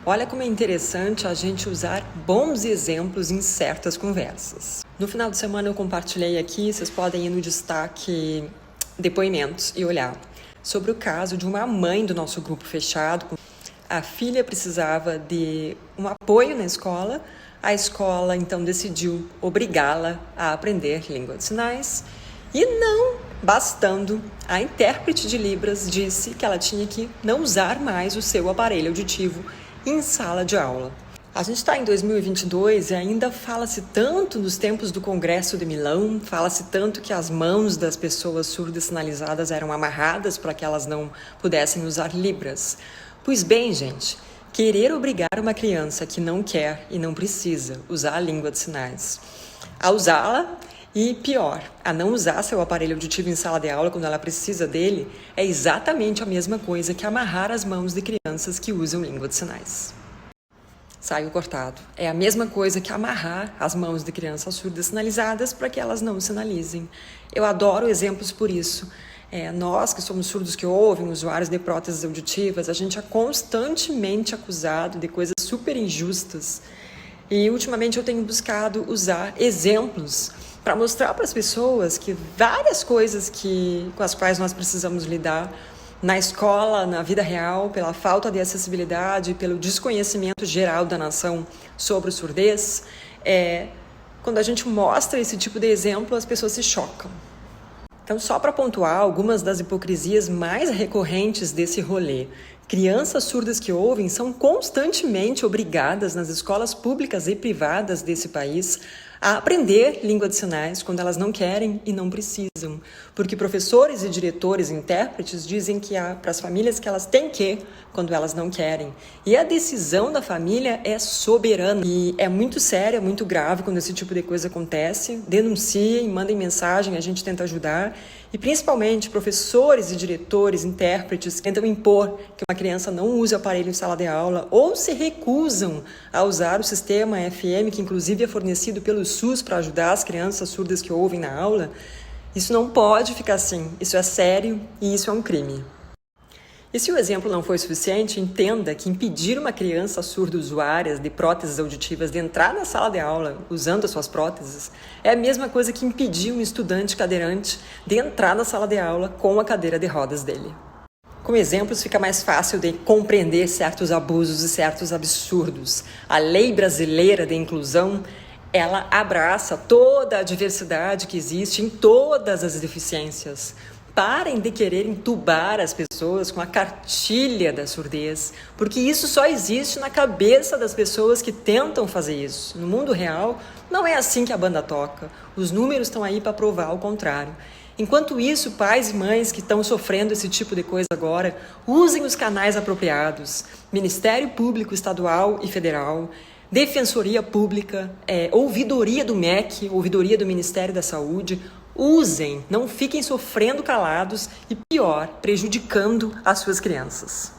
Olha como é interessante a gente usar bons exemplos em certas conversas. No final de semana eu compartilhei aqui, vocês podem ir no destaque depoimentos e olhar, sobre o caso de uma mãe do nosso grupo fechado. A filha precisava de um apoio na escola, a escola então decidiu obrigá-la a aprender língua de sinais e não bastando, a intérprete de Libras disse que ela tinha que não usar mais o seu aparelho auditivo em sala de aula. A gente está em 2022 e ainda fala-se tanto nos tempos do Congresso de Milão, fala-se tanto que as mãos das pessoas surdas sinalizadas eram amarradas para que elas não pudessem usar Libras. Pois bem, gente, querer obrigar uma criança que não quer e não precisa usar a língua de sinais a usá-la e, pior, a não usar seu aparelho auditivo em sala de aula quando ela precisa dele, é exatamente a mesma coisa que amarrar as mãos de crianças que usam língua de sinais. Saiu cortado. É a mesma coisa que amarrar as mãos de crianças surdas sinalizadas para que elas não sinalizem. Eu adoro exemplos por isso. Nós que somos surdos que ouvem, usuários de próteses auditivas, a gente é constantemente acusado de coisas super injustas. E ultimamente eu tenho buscado usar exemplos para mostrar para as pessoas que várias coisas com as quais nós precisamos lidar na escola, na vida real, pela falta de acessibilidade, pelo desconhecimento geral da nação sobre o surdez, quando a gente mostra esse tipo de exemplo, as pessoas se chocam. Então, só para pontuar algumas das hipocrisias mais recorrentes desse rolê. Crianças surdas que ouvem são constantemente obrigadas nas escolas públicas e privadas desse país a aprender língua de sinais quando elas não querem e não precisam. Porque professores e diretores e intérpretes dizem que para as famílias que elas têm que quando elas não querem. E a decisão da família é soberana. E é muito sério, é muito grave quando esse tipo de coisa acontece. Denunciem, mandem mensagem, a gente tenta ajudar. E principalmente professores e diretores, intérpretes, tentam impor que uma criança não use o aparelho em sala de aula ou se recusam a usar o sistema FM, que inclusive é fornecido pelo SUS para ajudar as crianças surdas que ouvem na aula. Isso não pode ficar assim, isso é sério e isso é um crime. E se o exemplo não foi suficiente, entenda que impedir uma criança surda usuária de próteses auditivas de entrar na sala de aula usando as suas próteses é a mesma coisa que impedir um estudante cadeirante de entrar na sala de aula com a cadeira de rodas dele. Com exemplos fica mais fácil de compreender certos abusos e certos absurdos. A lei brasileira de inclusão, ela abraça toda a diversidade que existe em todas as deficiências. Parem de querer entubar as pessoas com a cartilha da surdez, porque isso só existe na cabeça das pessoas que tentam fazer isso. No mundo real, não é assim que a banda toca. Os números estão aí para provar o contrário. Enquanto isso, pais e mães que estão sofrendo esse tipo de coisa agora, usem os canais apropriados. Ministério Público Estadual e Federal, Defensoria Pública, Ouvidoria do MEC, Ouvidoria do Ministério da Saúde. Usem, não fiquem sofrendo calados e, pior, prejudicando as suas crianças.